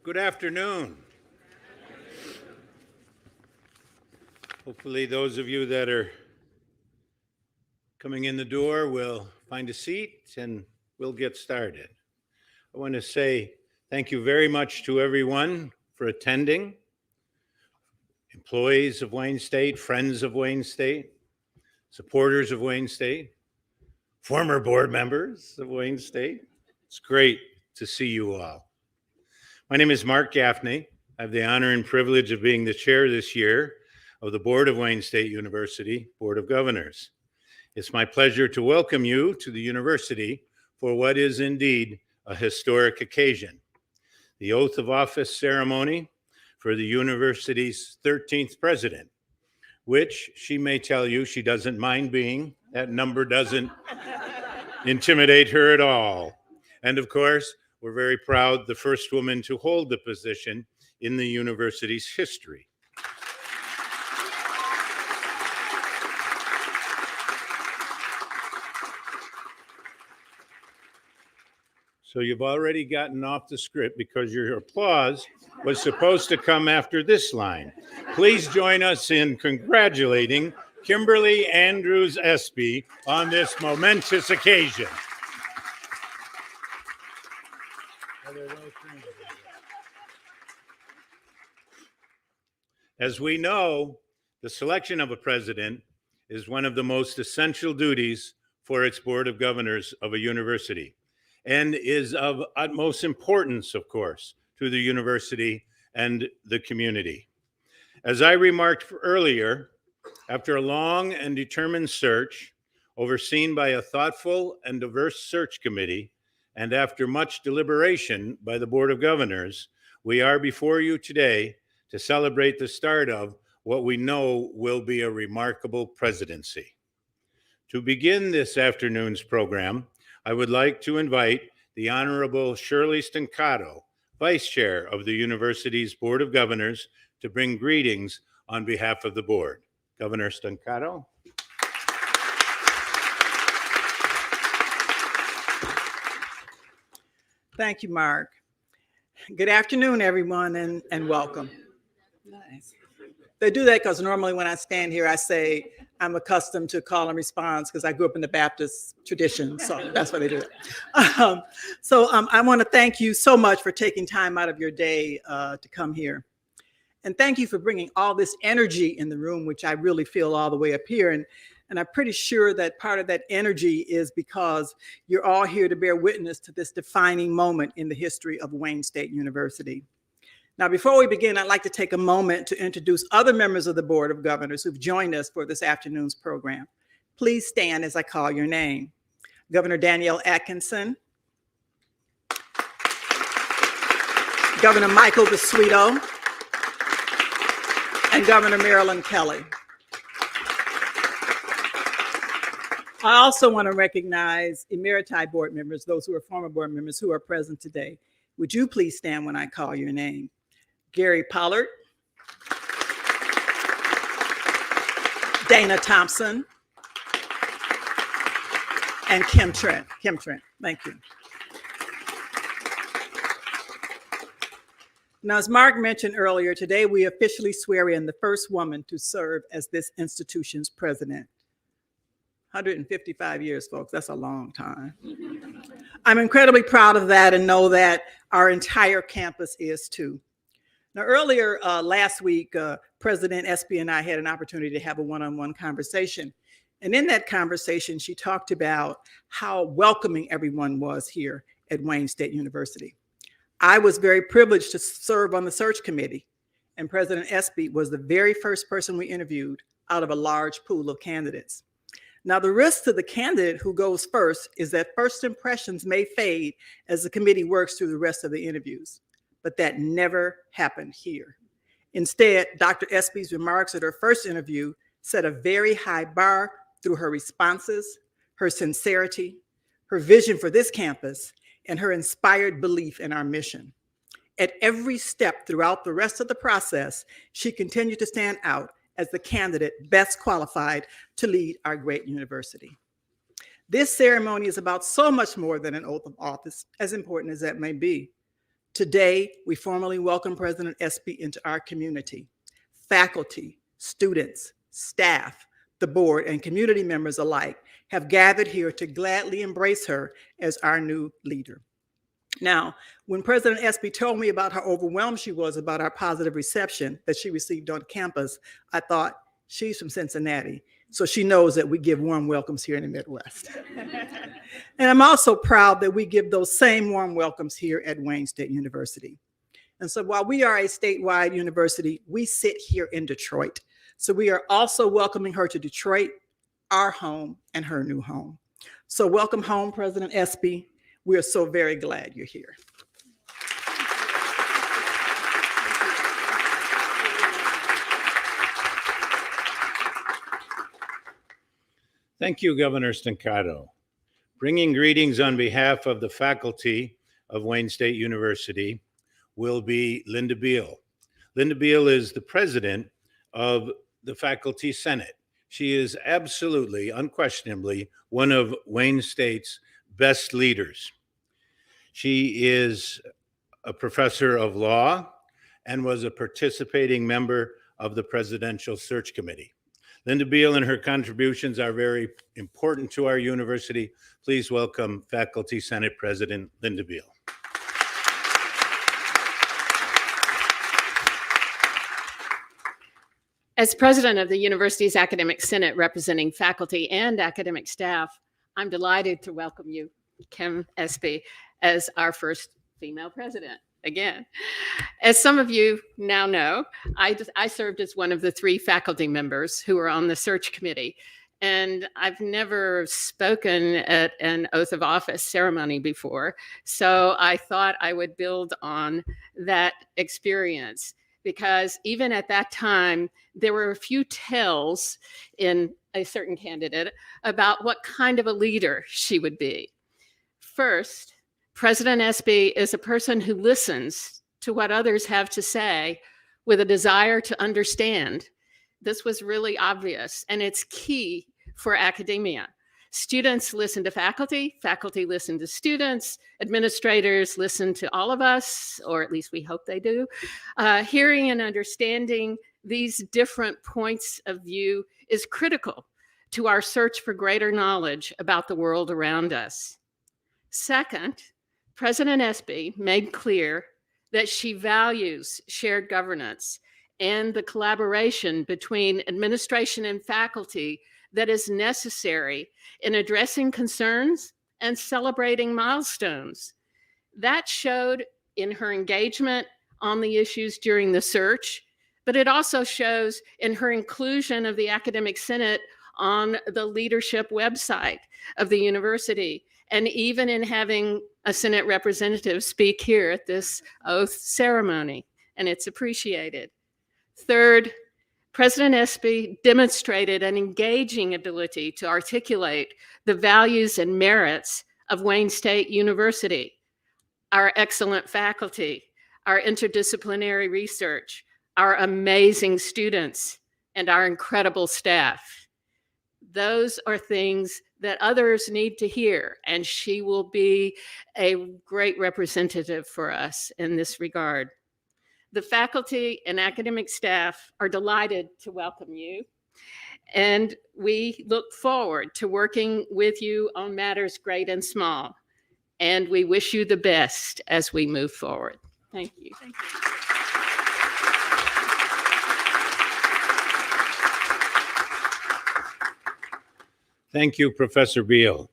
Good afternoon. Hopefully those of you that are coming in the door will find a seat and we'll get started. I want to say thank you very much to everyone for attending, employees of Wayne State, friends of Wayne State, supporters of Wayne State, former board members of Wayne State. It's great to see you all. My name is Mark Gaffney. I have the honor and privilege of being the chair this year of the Board of Wayne State University Board of Governors. It's my pleasure to welcome you to the university for what is indeed a historic occasion, the oath of office ceremony for the university's 13th president, which she may tell you she doesn't mind being. That number doesn't intimidate her at all. And of course, we're very proud the first woman to hold the position in the university's history. So you've already gotten off the script because your applause was supposed to come after this line. Please join us in congratulating Kimberly Andrews Espy on this momentous occasion. As we know, the selection of a president is one of the most essential duties for its Board of Governors of a university, and is of utmost importance, of course, to the university and the community. As I remarked earlier, after a long and determined search, overseen by a thoughtful and diverse search committee, and after much deliberation by the Board of Governors, we are before you today to celebrate the start of what we know will be a remarkable presidency. To begin this afternoon's program, I would like to invite the Honorable Shirley Stancato, Vice Chair of the university's Board of Governors, to bring greetings on behalf of the board. Governor Stancato. Thank you, Mark. Good afternoon, everyone, and welcome. Nice. They do that because normally when I stand here, I say I'm accustomed to call and response because I grew up in the Baptist tradition, so that's why they do it. I want to thank you so much for taking time out of your day to come here. And thank you for bringing all this energy in the room, which I really feel all the way up here. And I'm pretty sure that part of that energy is because you're all here to bear witness to this defining moment in the history of Wayne State University. Now, before we begin, I'd like to take a moment to introduce other members of the Board of Governors who've joined us for this afternoon's program. Please stand as I call your name. Governor Danielle Atkinson, Governor Michael DeSuito, and Governor Marilyn Kelly. I also want to recognize emeriti board members, those who are former board members who are present today. Would you please stand when I call your name? Gary Pollard, Dana Thompson, and Kim Trent. Thank you. Now, as Mark mentioned earlier, today we officially swear in the first woman to serve as this institution's president. 155 years, folks, that's a long time. I'm incredibly proud of that and know that our entire campus is too. Now, earlier last week, President Espy and I had an opportunity to have a one-on-one conversation. And in that conversation, she talked about how welcoming everyone was here at Wayne State University. I was very privileged to serve on the search committee, and President Espy was the very first person we interviewed out of a large pool of candidates. Now, the risk to the candidate who goes first is that first impressions may fade as the committee works through the rest of the interviews, but that never happened here. Instead, Dr. Espy's remarks at her first interview set a very high bar through her responses, her sincerity, her vision for this campus, and her inspired belief in our mission. At every step throughout the rest of the process, she continued to stand out as the candidate best qualified to lead our great university. This ceremony is about so much more than an oath of office, as important as that may be. Today, we formally welcome President Espy into our community. Faculty, students, staff, the board, and community members alike have gathered here to gladly embrace her as our new leader. Now, when President Espy told me about how overwhelmed she was about our positive reception that she received on campus, I thought, she's from Cincinnati, so she knows that we give warm welcomes here in the Midwest. And I'm also proud that we give those same warm welcomes here at Wayne State University. And so while we are a statewide university, we sit here in Detroit. So we are also welcoming her to Detroit, our home, and her new home. So welcome home, President Espy. We are so very glad you're here. Thank you, Governor Staccato. Bringing greetings on behalf of the faculty of Wayne State University will be Linda Beal. Linda Beal is the president of the Faculty Senate. She is absolutely, unquestionably, one of Wayne State's best leaders. She is a professor of law and was a participating member of the Presidential Search Committee. Linda Beal and her contributions are very important to our university. Please welcome Faculty Senate President Linda Beal. As president of the university's Academic Senate representing faculty and academic staff, I'm delighted to welcome you, Kim Espy, as our first female president. Again, as some of you now know, I served as one of the 3 faculty members who were on the search committee, and I've never spoken at an oath of office ceremony before, so I thought I would build on that experience, because even at that time, there were a few tells in a certain candidate about what kind of a leader she would be. First, President Espy is a person who listens to what others have to say with a desire to understand. This was really obvious, and it's key for academia. Students listen to faculty, faculty listen to students, administrators listen to all of us, or at least we hope they do. Hearing and understanding these different points of view is critical to our search for greater knowledge about the world around us. Second, President Espy made clear that she values shared governance and the collaboration between administration and faculty that is necessary in addressing concerns and celebrating milestones. That showed in her engagement on the issues during the search, but it also shows in her inclusion of the Academic Senate on the leadership website of the university, and even in having a Senate representative speak here at this oath ceremony, and it's appreciated. Third, President Espy demonstrated an engaging ability to articulate the values and merits of Wayne State University, our excellent faculty, our interdisciplinary research, our amazing students, and our incredible staff. Those are things that others need to hear, and she will be a great representative for us in this regard. The faculty and academic staff are delighted to welcome you, and we look forward to working with you on matters great and small, and we wish you the best as we move forward. Thank you. Thank you. Thank you, Professor Beal.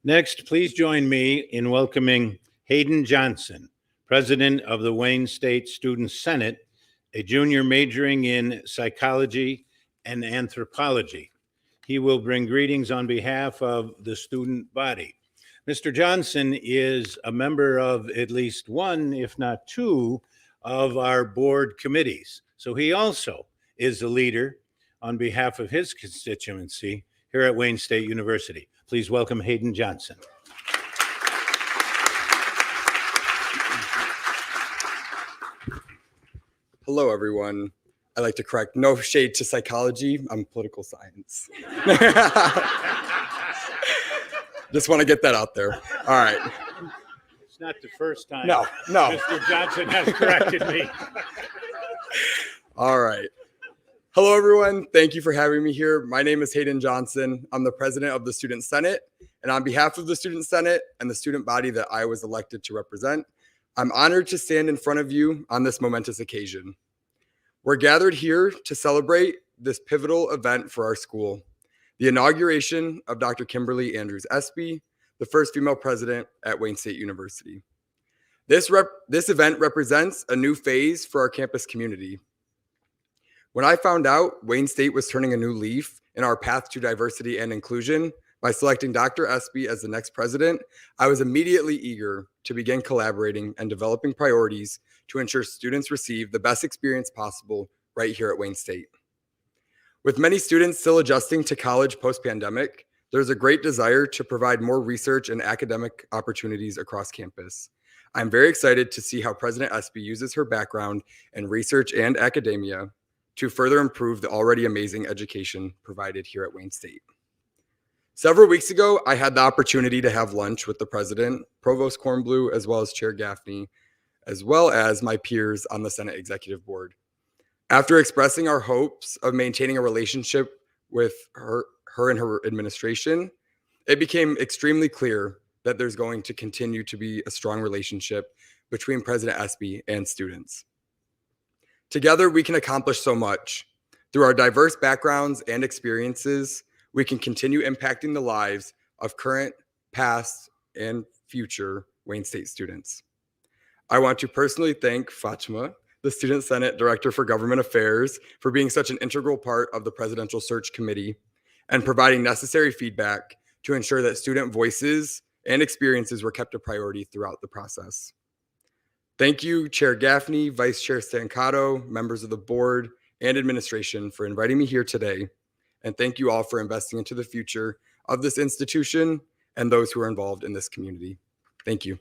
Next, please join me in welcoming Hayden Johnson, President of the Wayne State Student Senate, a junior majoring in psychology and anthropology. He will bring greetings on behalf of the student body. Mr. Johnson is a member of at least one, if not 2, of our board committees. So he also is a leader on behalf of his constituency here at Wayne State University. Please welcome Hayden Johnson. Hello, everyone. I'd like to correct, no shade to psychology. I'm political science. Just want to get that out there. All right. It's not the first time No. Mr. Johnson has corrected me. All right. Hello, everyone. Thank you for having me here. My name is Hayden Johnson. I'm the president of the Student Senate. And on behalf of the Student Senate and the student body that I was elected to represent, I'm honored to stand in front of you on this momentous occasion. We're gathered here to celebrate this pivotal event for our school, the inauguration of Dr. Kimberly Andrews Espy, the first female president at Wayne State University. This event represents a new phase for our campus community. When I found out Wayne State was turning a new leaf in our path to diversity and inclusion by selecting Dr. Espy as the next president, I was immediately eager to begin collaborating and developing priorities to ensure students receive the best experience possible right here at Wayne State. With many students still adjusting to college post-pandemic, there's a great desire to provide more research and academic opportunities across campus. I'm very excited to see how President Espy uses her background in research and academia to further improve the already amazing education provided here at Wayne State. Several weeks ago, I had the opportunity to have lunch with the president, Provost Kornblue, as well as Chair Gaffney, as well as my peers on the Senate Executive Board. After expressing our hopes of maintaining a relationship with her and her administration, it became extremely clear that there's going to continue to be a strong relationship between President Espy and students. Together, we can accomplish so much. Through our diverse backgrounds and experiences, we can continue impacting the lives of current, past, and future Wayne State students. I want to personally thank Fatima, the Student Senate Director for Government Affairs, for being such an integral part of the Presidential Search Committee and providing necessary feedback to ensure that student voices and experiences were kept a priority throughout the process. Thank you, Chair Gaffney, Vice Chair Stancato, members of the board, and administration for inviting me here today. And thank you all for investing into the future of this institution and those who are involved in this community. Thank you.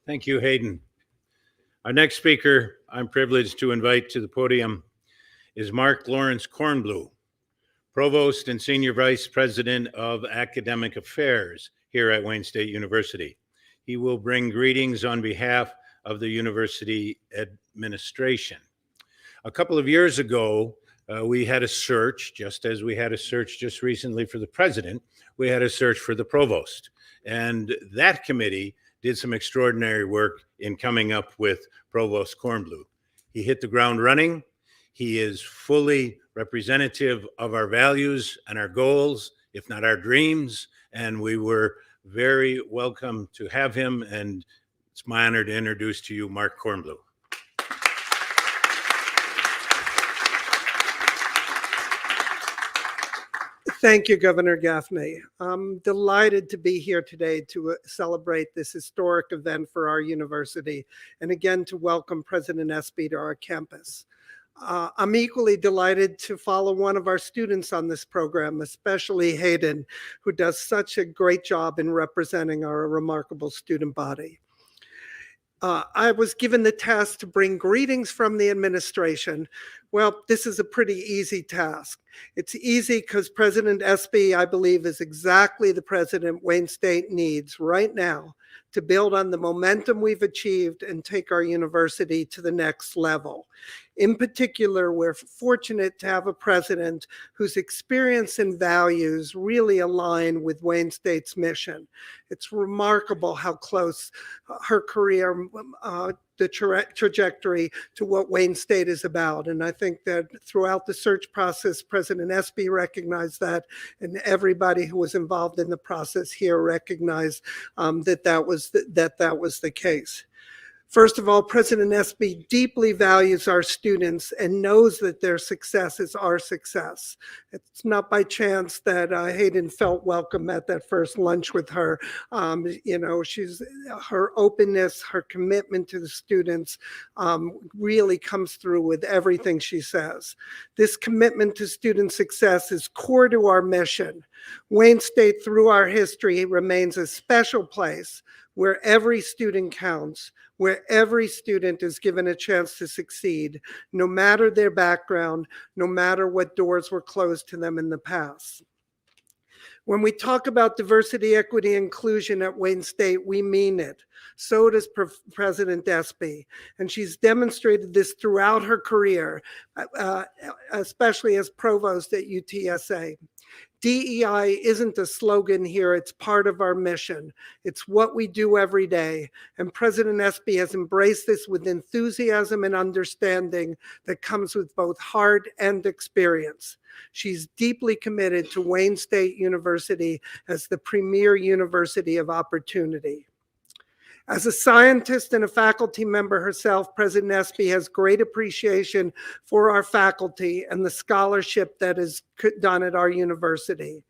Thank you, Hayden. Our next speaker I'm privileged to invite to the podium is Mark Lawrence Kornblue, Provost and Senior Vice President of Academic Affairs here at Wayne State University. He will bring greetings on behalf of the university administration. A couple of years ago, we had a search, just as we had a search just recently for the president, we had a search for the provost. And that committee did some extraordinary work in coming up with Provost Kornblue. He hit the ground running. He is fully representative of our values and our goals, if not our dreams. And we were very welcome to have him. And it's my honor to introduce to you Mark Kornblue. Thank you, Governor Gaffney. I'm delighted to be here today to celebrate this historic event for our university, and again to welcome President Espy to our campus. I'm equally delighted to follow one of our students on this program, especially Hayden, who does such a great job in representing our remarkable student body. I was given the task to bring greetings from the administration. Well, this is a pretty easy task. It's easy because President Espy, I believe, is exactly the president Wayne State needs right now to build on the momentum we've achieved and take our university to the next level. In particular, we're fortunate to have a president whose experience and values really align with Wayne State's mission. It's remarkable how close her career, the trajectory to what Wayne State is about. And I think that throughout the search process, President Espy recognized that, and everybody who was involved in the process here recognized that was the case. First of all, President Espy deeply values our students and knows that their success is our success. It's not by chance that Hayden felt welcome at that first lunch with her. Her openness, her commitment to the students really comes through with everything she says. This commitment to student success is core to our mission. Wayne State, through our history, remains a special place where every student counts, where every student is given a chance to succeed, no matter their background, no matter what doors were closed to them in the past. When we talk about diversity, equity, inclusion at Wayne State, we mean it. So does President Espy, and she's demonstrated this throughout her career, especially as provost at UTSA. DEI isn't a slogan here, it's part of our mission. It's what we do every day, and President Espy has embraced this with enthusiasm and understanding that comes with both heart and experience. She's deeply committed to Wayne State University as the premier university of opportunity. As a scientist and a faculty member herself, President Espy has great appreciation for our faculty and the scholarship that is done at our university.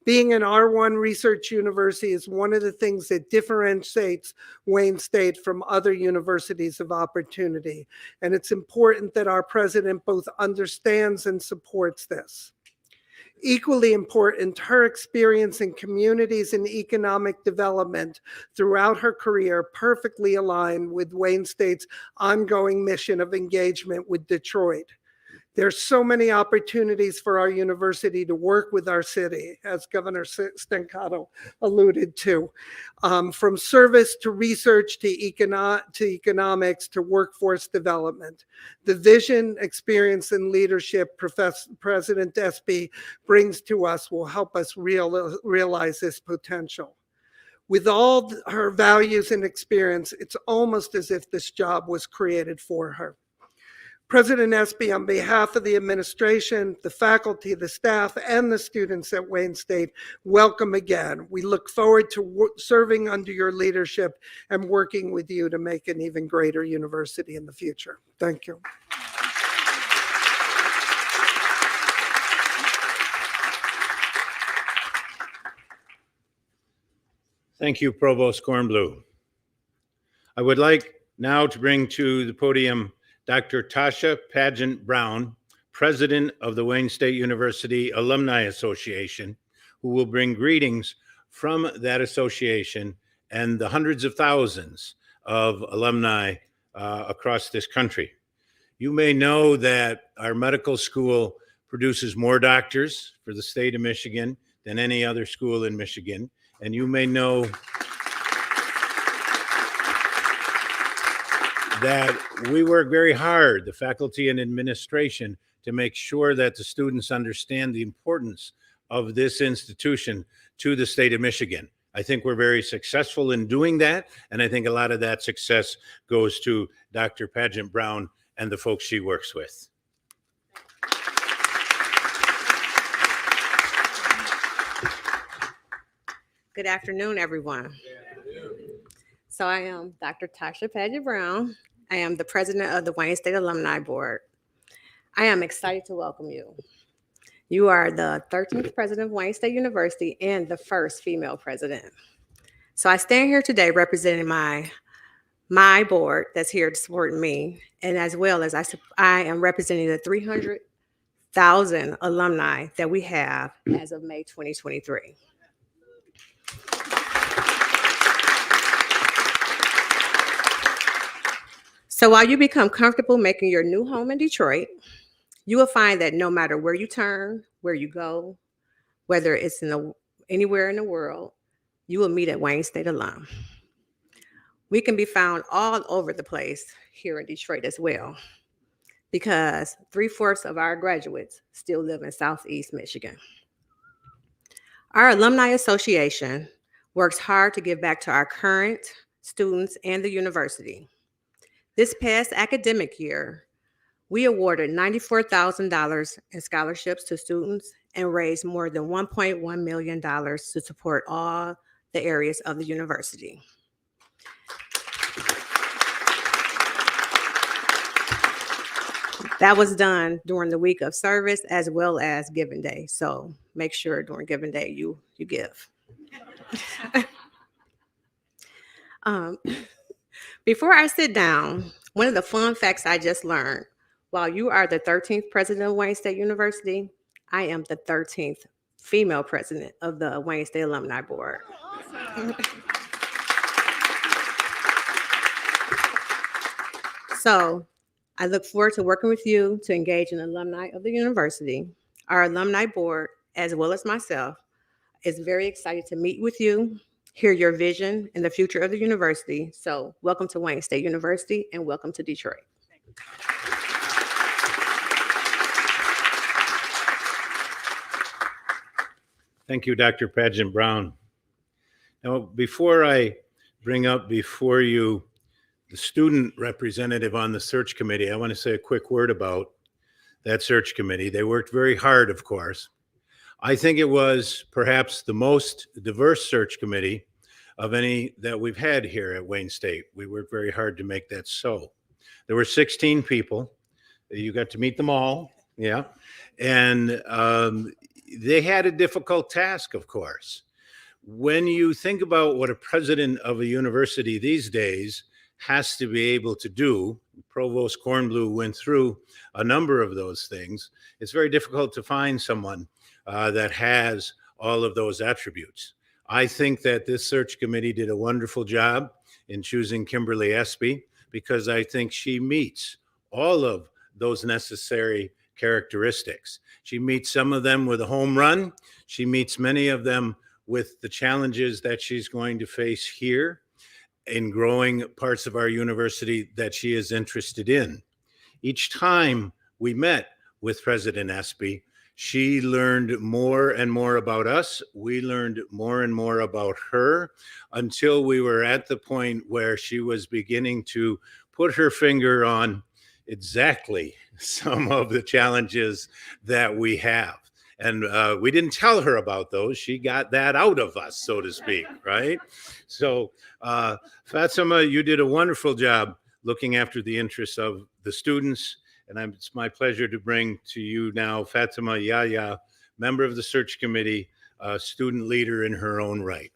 Being an R1 research university is one of the things that differentiates Wayne State from other universities of opportunity. And it's important that our president both understands and supports this. Equally important, her experience in communities and economic development throughout her career perfectly aligned with Wayne State's ongoing mission of engagement with Detroit. There's so many opportunities for our university to work with our city, as Governor Stancato alluded to, from service to research to economics to workforce development. The vision, experience, and leadership President Espy brings to us will help us realize this potential. With all her values and experience, it's almost as if this job was created for her. President Espy, on behalf of the administration, the faculty, the staff, and the students at Wayne State, welcome again. We look forward to serving under your leadership and working with you to make an even greater university in the future. Thank you. Thank you, Provost Kornblue. I would like now to bring to the podium Dr. Tasha Pageant Brown, President of the Wayne State University Alumni Association, who will bring greetings from that association and the hundreds of thousands of alumni across this country. You may know that our medical school produces more doctors for the state of Michigan than any other school in Michigan. And you may know that we work very hard, the faculty and administration, to make sure that the students understand the importance of this institution to the state of Michigan. I think we're very successful in doing that, and I think a lot of that success goes to Dr. Pageant Brown and the folks she works with. Good afternoon, everyone. So I am Dr. Tasha Pageant Brown. I am the president of the Wayne State Alumni Board. I am excited to welcome you. You are the 13th president of Wayne State University and the first female president. So I stand here today representing my board that's here to support me, and as well as I am representing the 300,000 alumni that we have as of May 2023. So while you become comfortable making your new home in Detroit, you will find that no matter where you turn, where you go, whether it's anywhere in the world, you will meet at Wayne State alum. We can be found all over the place here in Detroit as well, because 3/4 of our graduates still live in Southeast Michigan. Our Alumni Association works hard to give back to our current students and the university. This past academic year, we awarded $94,000 in scholarships to students and raised more than $1.1 million to support all the areas of the university. That was done during the week of service as well as Giving Day. So make sure during Giving Day you give. Before I sit down, one of the fun facts I just learned, while you are the 13th president of Wayne State University, I am the 13th female president of the Wayne State Alumni Board. So I look forward to working with you to engage in alumni of the university. Our alumni board, as well as myself, is very excited to meet with you, hear your vision and the future of the university. So welcome to Wayne State University and welcome to Detroit. Thank you, Dr. Pageant Brown. Now, before I bring up before you the student representative on the search committee, I want to say a quick word about that search committee. They worked very hard, of course. I think it was perhaps the most diverse search committee of any that we've had here at Wayne State. We worked very hard to make that so. There were 16 people. You got to meet them all, yeah. And they had a difficult task, of course. When you think about what a president of a university these days has to be able to do, Provost Kornblue went through a number of those things. It's very difficult to find someone that has all of those attributes. I think that this search committee did a wonderful job in choosing Kimberly Espy because I think she meets all of those necessary characteristics. She meets some of them with a home run. She meets many of them with the challenges that she's going to face here in growing parts of our university that she is interested in. Each time we met with President Espy, she learned more and more about us. We learned more and more about her until we were at the point where she was beginning to put her finger on exactly some of the challenges that we have. And we didn't tell her about those. She got that out of us, so to speak, right? So Fatima, you did a wonderful job looking after the interests of the students. And it's my pleasure to bring to you now Fatima Yahya, member of the search committee, student leader in her own right.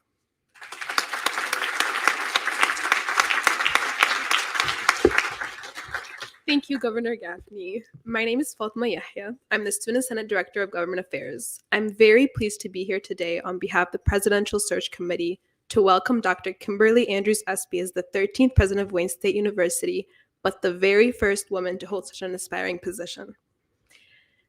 Thank you, Governor Gaffney. My name is Fatima Yahya. I'm the Student Senate Director of Government Affairs. I'm very pleased to be here today on behalf of the Presidential Search Committee to welcome Dr. Kimberly Andrews Espy as the 13th president of Wayne State University, but the very first woman to hold such an aspiring position.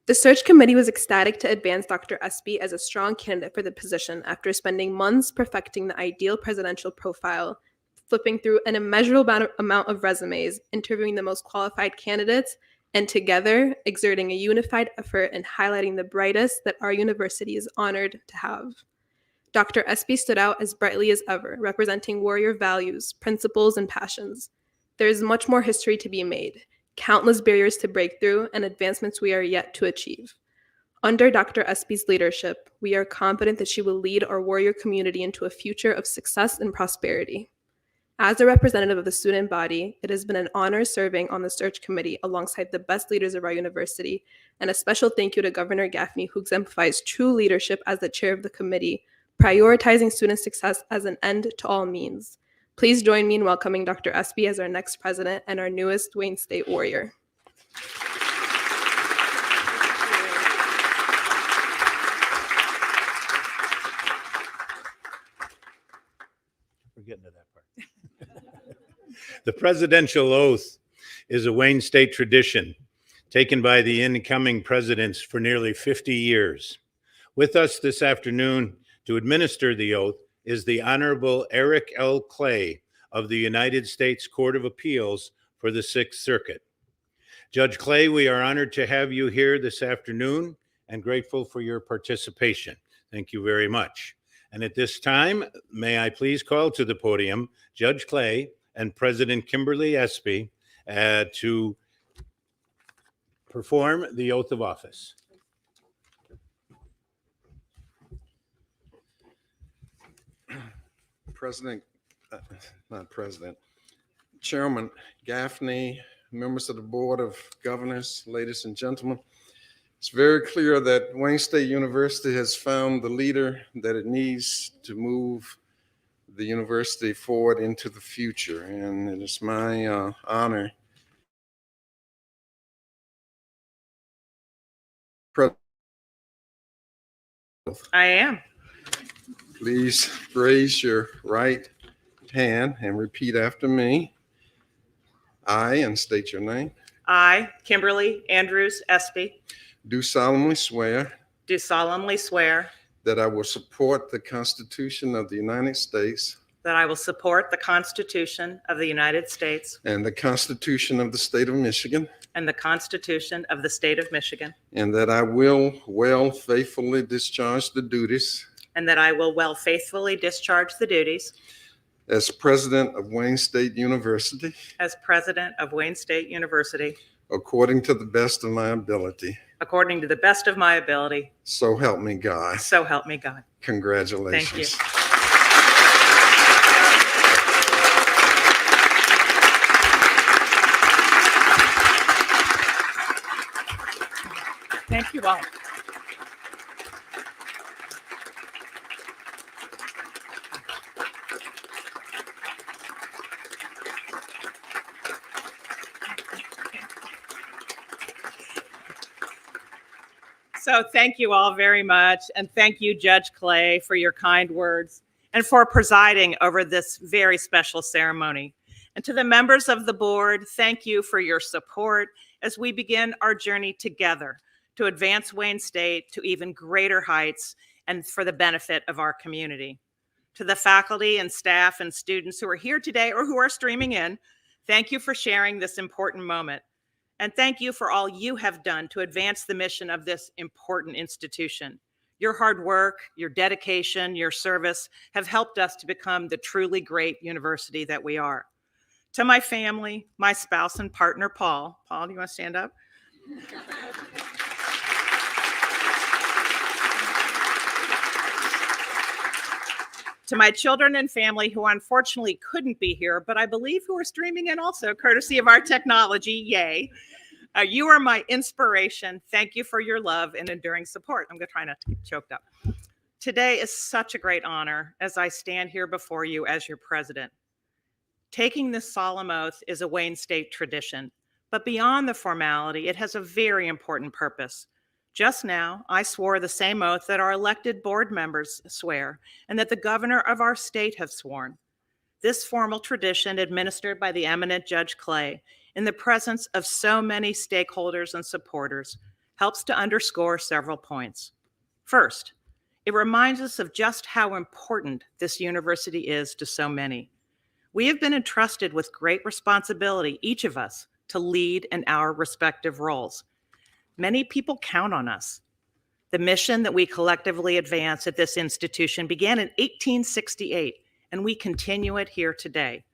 The search committee was ecstatic to advance Dr. Espy as a strong candidate for the position after spending months perfecting the ideal presidential profile, flipping through an immeasurable amount of resumes, interviewing the most qualified candidates, and together exerting a unified effort in highlighting the brightest that our university is honored to have. Dr. Espy stood out as brightly as ever, representing warrior values, principles, and passions. There is much more history to be made, countless barriers to break through, and advancements we are yet to achieve. Under Dr. Espy's leadership, we are confident that she will lead our warrior community into a future of success and prosperity. As a representative of the student body, it has been an honor serving on the search committee alongside the best leaders of our university, and a special thank you to Governor Gaffney, who exemplifies true leadership as the chair of the committee, prioritizing student success as an end to all means. Please join me in welcoming Dr. Espy as our next president and our newest Wayne State warrior. We're getting to that part. The presidential oath is a Wayne State tradition taken by the incoming presidents for nearly 50 years. With us this afternoon to administer the oath is the Honorable Eric L. Clay of the United States Court of Appeals for the Sixth Circuit. Judge Clay, we are honored to have you here this afternoon and grateful for your participation. Thank you very much. And at this time, may I please call to the podium Judge Clay and President Kimberly Espy to perform the oath of office. Chairman Gaffney, members of the Board of Governors, ladies and gentlemen, it's very clear that Wayne State University has found the leader that it needs to move the university forward into the future. And it is my honor I am. Please raise your right hand and repeat after me. I, and state your name, I, Kimberly Andrews Espy, do solemnly swear do solemnly swear that I will support the Constitution of the United States that I will support the Constitution of the United States and the Constitution of the State of Michigan, and the Constitution of the State of Michigan, and that I will well faithfully discharge the duties and that I will well faithfully discharge the duties as President of Wayne State University as President of Wayne State University according to the best of my ability. according to the best of my ability. So help me God. So help me God. Congratulations. Thank you. Thank you all. So thank you all very much. And thank you, Judge Clay, for your kind words and for presiding over this very special ceremony. And to the members of the board, thank you for your support as we begin our journey together to advance Wayne State to even greater heights and for the benefit of our community. To the faculty and staff and students who are here today or who are streaming in, thank you for sharing this important moment. And thank you for all you have done to advance the mission of this important institution. Your hard work, your dedication, your service have helped us to become the truly great university that we are. To my family, my spouse and partner, Paul. Paul, do you want to stand up? To my children and family who unfortunately couldn't be here, but I believe who are streaming in also, courtesy of our technology, yay. You are my inspiration. Thank you for your love and enduring support. I'm going to try not to get choked up. Today is such a great honor as I stand here before you as your president. Taking this solemn oath is a Wayne State tradition, but beyond the formality, it has a very important purpose. Just now, I swore the same oath that our elected board members swear and that the governor of our state have sworn. This formal tradition, administered by the eminent Judge Clay, in the presence of so many stakeholders and supporters, helps to underscore several points. First, it reminds us of just how important this university is to so many. We have been entrusted with great responsibility, each of us, to lead in our respective roles. Many people count on us. The mission that we collectively advance at this institution began in 1868, and we continue it here today.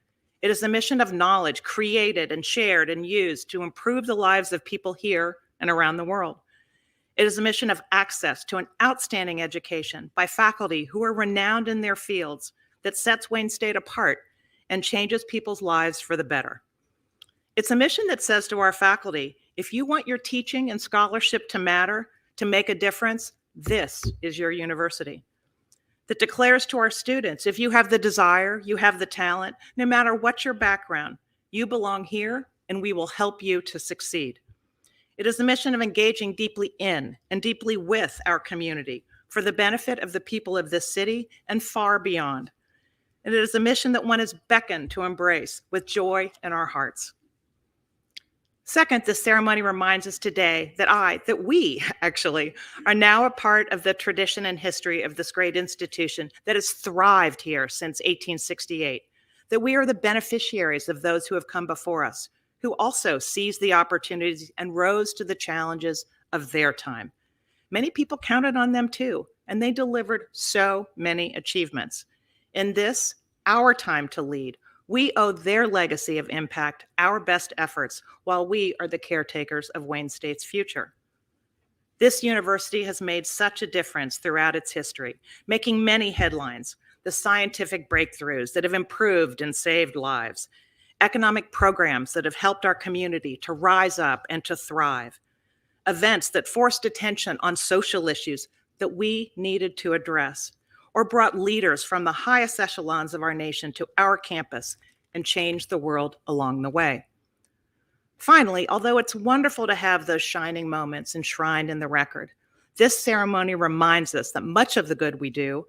It is a mission of knowledge created and shared and used to improve the lives of people here and around the world. It is a mission of access to an outstanding education by faculty who are renowned in their fields that sets Wayne State apart and changes people's lives for the better. It's a mission that says to our faculty, if you want your teaching and scholarship to matter, to make a difference, this is your university. That declares to our students, if you have the desire, you have the talent, no matter what your background, you belong here and we will help you to succeed. It is the mission of engaging deeply in and deeply with our community for the benefit of the people of this city and far beyond. And it is a mission that one is beckoned to embrace with joy in our hearts. Second, this ceremony reminds us today that we actually are now a part of the tradition and history of this great institution that has thrived here since 1868, that we are the beneficiaries of those who have come before us, who also seized the opportunities and rose to the challenges of their time. Many people counted on them too, and they delivered so many achievements. In this, our time to lead, we owe their legacy of impact our best efforts while we are the caretakers of Wayne State's future. This university has made such a difference throughout its history, making many headlines, the scientific breakthroughs that have improved and saved lives, economic programs that have helped our community to rise up and to thrive, events that forced attention on social issues that we needed to address, or brought leaders from the highest echelons of our nation to our campus and changed the world along the way. Finally, although it's wonderful to have those shining moments enshrined in the record, this ceremony reminds us that much of the good we do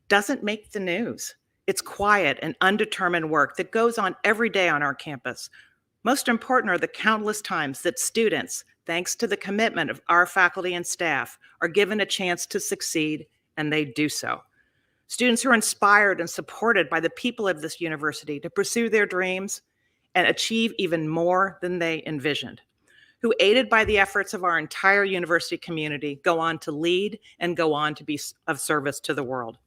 doesn't make the news. It's quiet and undetermined work that goes on every day on our campus. Most important are the countless times that students, thanks to the commitment of our faculty and staff, are given a chance to succeed, and they do so. Students who are inspired and supported by the people of this university to pursue their dreams and achieve even more than they envisioned, who, aided by the efforts of our entire university community, go on to lead and go on to be of service to the world.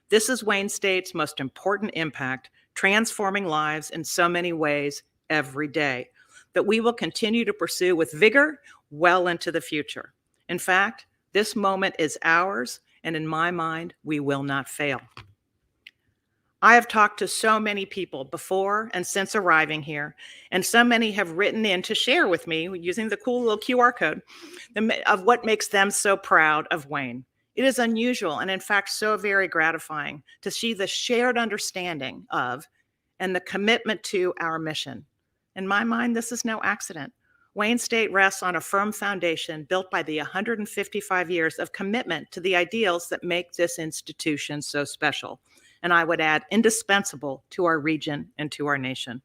This is Wayne State's most important impact, transforming lives in so many ways every day, that we will continue to pursue with vigor well into the future. In fact, this moment is ours, and in my mind, we will not fail. I have talked to so many people before and since arriving here, and so many have written in to share with me, using the cool little QR code, of what makes them so proud of Wayne. It is unusual and in fact so very gratifying to see the shared understanding of and the commitment to our mission. In my mind, this is no accident. Wayne State rests on a firm foundation built by the 155 years of commitment to the ideals that make this institution so special, and I would add indispensable to our region and to our nation.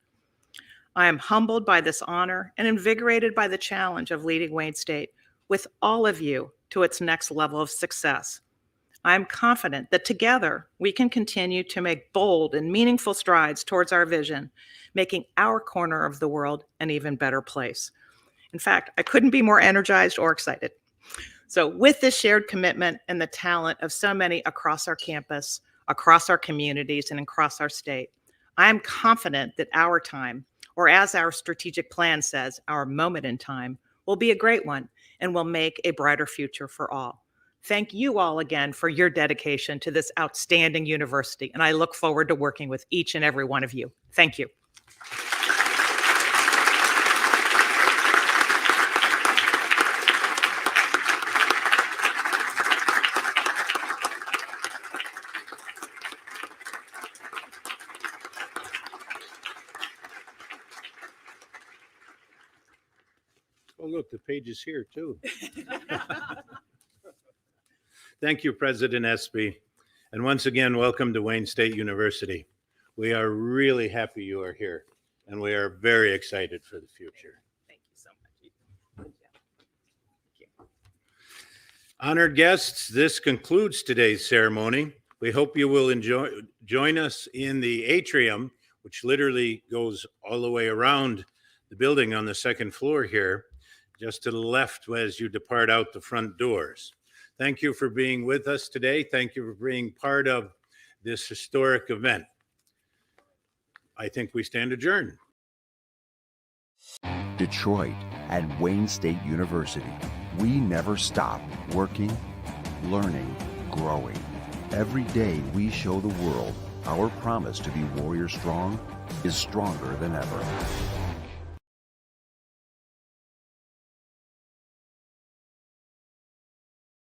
I am humbled by this honor and invigorated by the challenge of leading Wayne State with all of you to its next level of success. I am confident that together we can continue to make bold and meaningful strides towards our vision, making our corner of the world an even better place. In fact, I couldn't be more energized or excited. So with this shared commitment and the talent of so many across our campus, across our communities, and across our state, I am confident that our time, or as our strategic plan says, our moment in time, will be a great one and will make a brighter future for all. Thank you all again for your dedication to this outstanding university, and I look forward to working with each and every one of you. Thank you. Oh, look, the page is here too. Thank you, President Espy. And once again, welcome to Wayne State University. We are really happy you are here, and we are very excited for the future. Thank you so much. Honored guests, this concludes today's ceremony. We hope you will join us in the atrium, which literally goes all the way around the building on the second floor here, just to the left as you depart out the front doors. Thank you for being with us today. Thank you for being part of this historic event. I think we stand adjourned. Detroit at Wayne State University. We never stop working, learning, growing. Every day we show the world our promise to be warrior strong is stronger than ever.